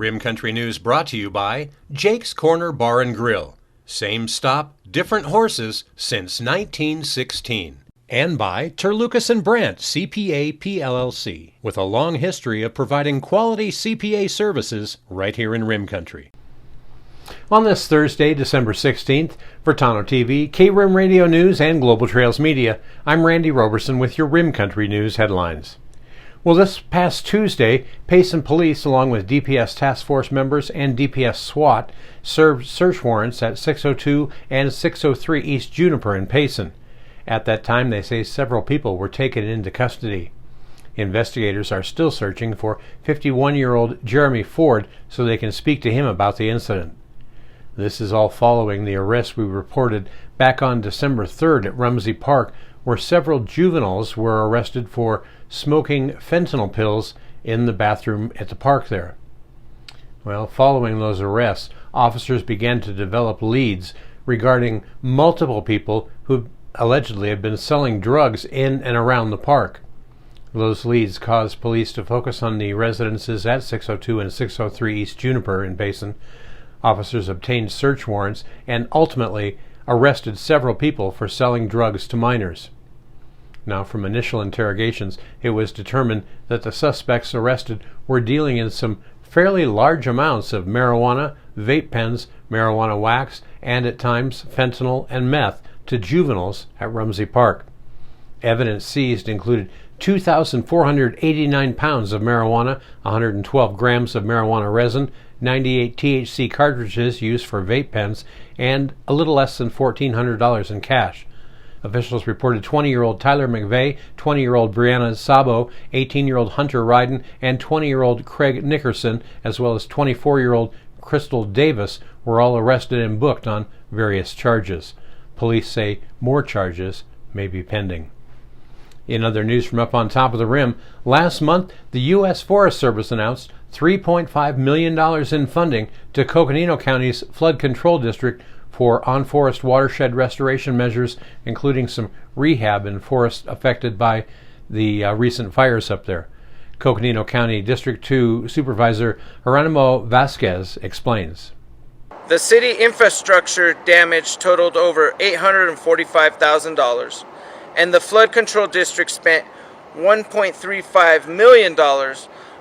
Rim Country News brought to you by Jake's Corner Bar and Grill. Same stop, different horses since 1916. And by Terlucas and Brandt, CPA PLLC, with a long history of providing quality CPA services right here in Rim Country. On this Thursday, December 16th, for Tano TV, K-Rim Radio News, and Global Trails Media, I'm Randy Roberson with your Rim Country News headlines. Well, this past Tuesday, Payson Police, along with DPS Task Force members and DPS SWAT, served search warrants at 602 and 603 East Juniper in Payson. At that time, they say several people were taken into custody. Investigators are still searching for 51-year-old Jeremy Ford so they can speak to him about the incident. This is all following the arrest we reported back on December 3rd at Rumsey Park, where several juveniles were arrested for smoking fentanyl pills in the bathroom at the park there. Well, following those arrests, officers began to develop leads regarding multiple people who allegedly have been selling drugs in and around the park. Those leads caused police to focus on the residences at 602 and 603 East Juniper in Payson. Officers obtained search warrants and ultimately arrested several people for selling drugs to minors. Now, from initial interrogations, it was determined that the suspects arrested were dealing in some fairly large amounts of marijuana, vape pens, marijuana wax, and at times fentanyl and meth to juveniles at Rumsey Park. Evidence seized included 2,489 pounds of marijuana, 112 grams of marijuana resin, 98 THC cartridges used for vape pens, and a little less than $1,400 in cash. Officials reported 20-year-old Tyler McVeigh, 20-year-old Brianna Sabo, 18-year-old Hunter Ryden, and 20-year-old Craig Nickerson, as well as 24-year-old Crystal Davis, were all arrested and booked on various charges. Police say more charges may be pending. In other news from up on top of the rim, last month the U.S. Forest Service announced $3.5 million in funding to Coconino County's flood control district for on-forest watershed restoration measures, including some rehab in forests affected by the recent fires up there. Coconino County District 2 Supervisor Geronimo Vasquez explains. The city infrastructure damage totaled over $845,000, and the flood control district spent $1.35 million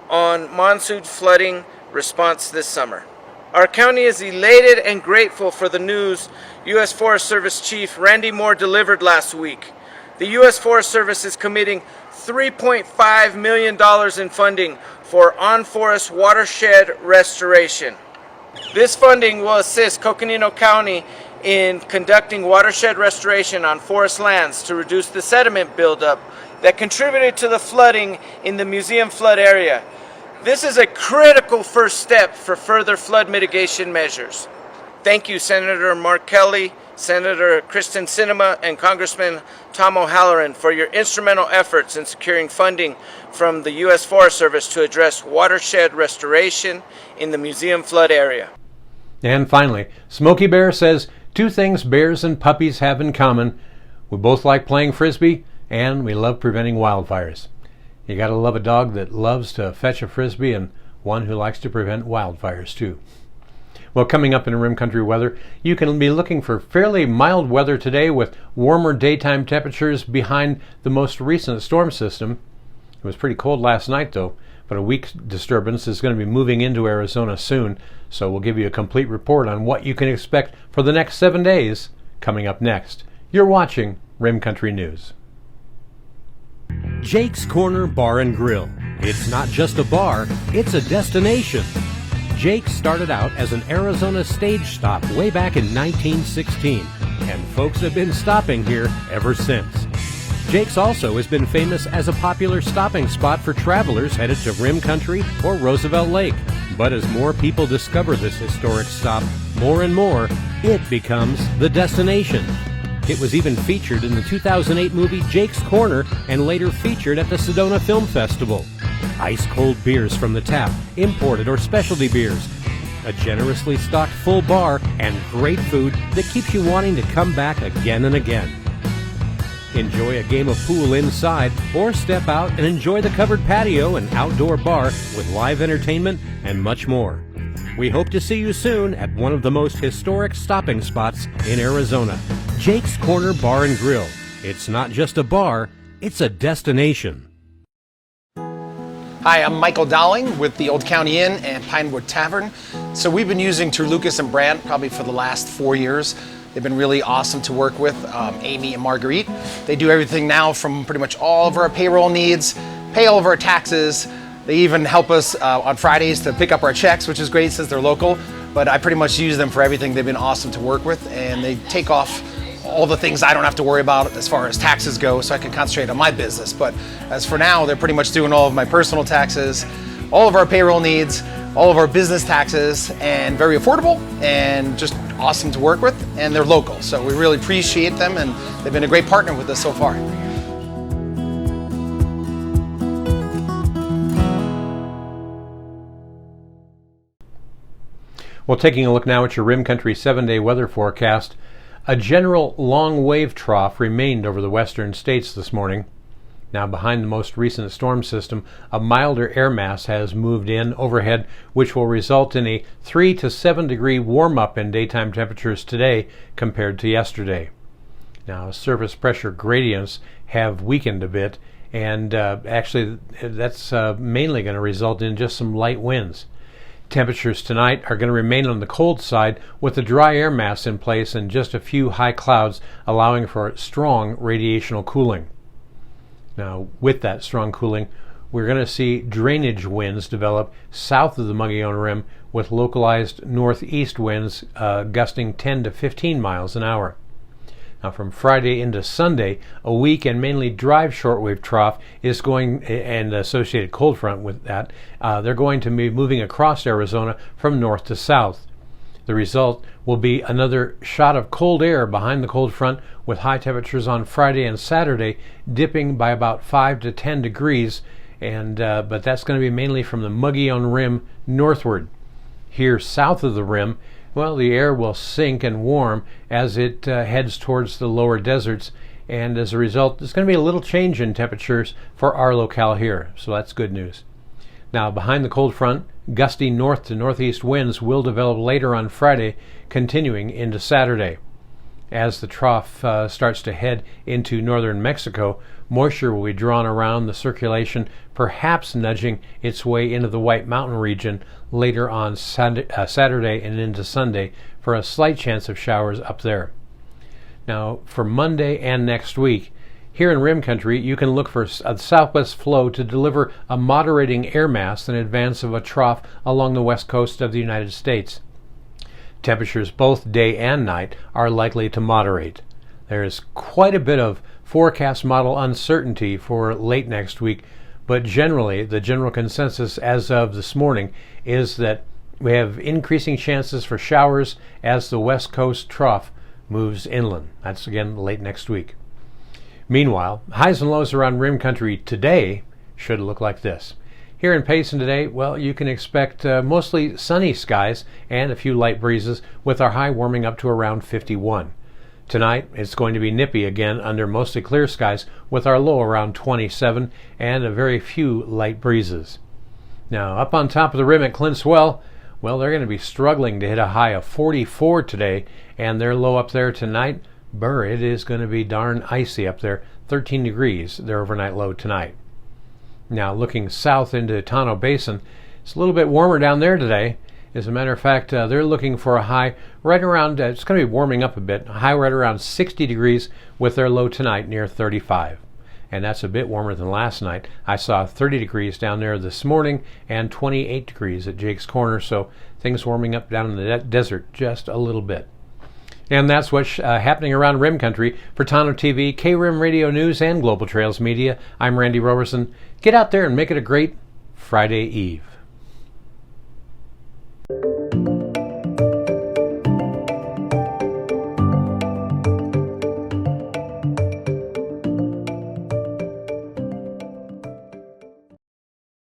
on monsoon flooding response this summer. Our county is elated and grateful for the news U.S. Forest Service Chief Randy Moore delivered last week. The U.S. Forest Service is committing $3.5 million in funding for on-forest watershed restoration. This funding will assist Coconino County in conducting watershed restoration on forest lands to reduce the sediment buildup that contributed to the flooding in the museum flood area. This is a critical first step for further flood mitigation measures. Thank you, Senator Mark Kelly, Senator Kristen Sinema, and Congressman Tom O'Halloran for your instrumental efforts in securing funding from the U.S. Forest Service to address watershed restoration in the museum flood area. And finally, Smokey Bear says 2 things bears and puppies have in common. We both like playing Frisbee, and we love preventing wildfires. You gotta love a dog that loves to fetch a Frisbee and one who likes to prevent wildfires too. Well, coming up in Rim Country weather, you can be looking for fairly mild weather today with warmer daytime temperatures behind the most recent storm system. It was pretty cold last night though, but a weak disturbance is going to be moving into Arizona soon, so we'll give you a complete report on what you can expect for the next 7 days coming up next. You're watching Rim Country News. Jake's Corner Bar and Grill. It's not just a bar, it's a destination. Jake started out as an Arizona stage stop way back in 1916, and folks have been stopping here ever since. Jake's also has been famous as a popular stopping spot for travelers headed to Rim Country or Roosevelt Lake. But as more people discover this historic stop, more and more, it becomes the destination. It was even featured in the 2008 movie Jake's Corner and later featured at the Sedona Film Festival. Ice-cold beers from the tap, imported or specialty beers, a generously stocked full bar, and great food that keeps you wanting to come back again and again. Enjoy a game of pool inside or step out and enjoy the covered patio and outdoor bar with live entertainment and much more. We hope to see you soon at one of the most historic stopping spots in Arizona, Jake's Corner Bar and Grill. It's not just a bar, it's a destination. Hi, I'm Michael Dowling with the Old County Inn and Pinewood Tavern. So we've been using Terlucas and Brandt probably for the last 4 years. They've been really awesome to work with, Amy and Marguerite. They do everything now from pretty much all of our payroll needs, pay all of our taxes. They even help us on Fridays to pick up our checks, which is great since they're local. But I pretty much use them for everything. They've been awesome to work with, and they take off all the things I don't have to worry about as far as taxes go, so I can concentrate on my business. But as for now, they're pretty much doing all of my personal taxes, all of our payroll needs, all of our business taxes, and very affordable and just awesome to work with, and they're local. So we really appreciate them, and they've been a great partner with us so far. Well, taking a look now at your Rim Country 7-day weather forecast, a general long wave trough remained over the western states this morning. Now, behind the most recent storm system, a milder air mass has moved in overhead, which will result in a 3 to 7 degree warm-up in daytime temperatures today compared to yesterday. Now, surface pressure gradients have weakened a bit, and actually that's mainly going to result in just some light winds. Temperatures tonight are going to remain on the cold side with a dry air mass in place and just a few high clouds, allowing for strong radiational cooling. Now, with that strong cooling, we're going to see drainage winds develop south of the Mogollon Rim with localized northeast winds gusting 10 to 15 miles an hour. Now, from Friday into Sunday, a weak and mainly dry shortwave trough is going, and associated cold front with that, they're going to be moving across Arizona from north to south. The result will be another shot of cold air behind the cold front, with high temperatures on Friday and Saturday dipping by about 5 to 10 degrees, and but that's going to be mainly from the Mogollon Rim northward. Here south of the rim, well, the air will sink and warm as it heads towards the lower deserts, and as a result, there's going to be a little change in temperatures for our locale here, so that's good news. Now, behind the cold front, gusty north to northeast winds will develop later on Friday, continuing into Saturday. As the trough starts to head into northern Mexico, moisture will be drawn around the circulation, perhaps nudging its way into the White Mountain region later on Saturday and into Sunday for a slight chance of showers up there. Now, for Monday and next week, here in Rim Country, you can look for a southwest flow to deliver a moderating air mass in advance of a trough along the west coast of the United States. Temperatures both day and night are likely to moderate. There is quite a bit of forecast model uncertainty for late next week, but generally, the general consensus as of this morning is that we have increasing chances for showers as the west coast trough moves inland. That's again late next week. Meanwhile, highs and lows around Rim Country today should look like this. Here in Payson today, well, you can expect mostly sunny skies and a few light breezes, with our high warming up to around 51. Tonight, it's going to be nippy again under mostly clear skies, with our low around 27 and a very few light breezes. Now, up on top of the rim at Clintswell, well, they're going to be struggling to hit a high of 44 today, and their low up there tonight, it is going to be darn icy up there, 13 degrees, their overnight low tonight. Now, looking south into Tonto Basin, it's a little bit warmer down there today. As a matter of fact, they're looking for a high right around, it's going to be warming up a bit, a high right around 60 degrees with their low tonight near 35. And that's a bit warmer than last night. I saw 30 degrees down there this morning and 28 degrees at Jake's Corner, so things warming up down in the desert just a little bit. And that's what's happening around Rim Country. For Tonto TV, K-Rim Radio News, and Global Trails Media, I'm Randy Roberson. Get out there and make it a great Friday Eve.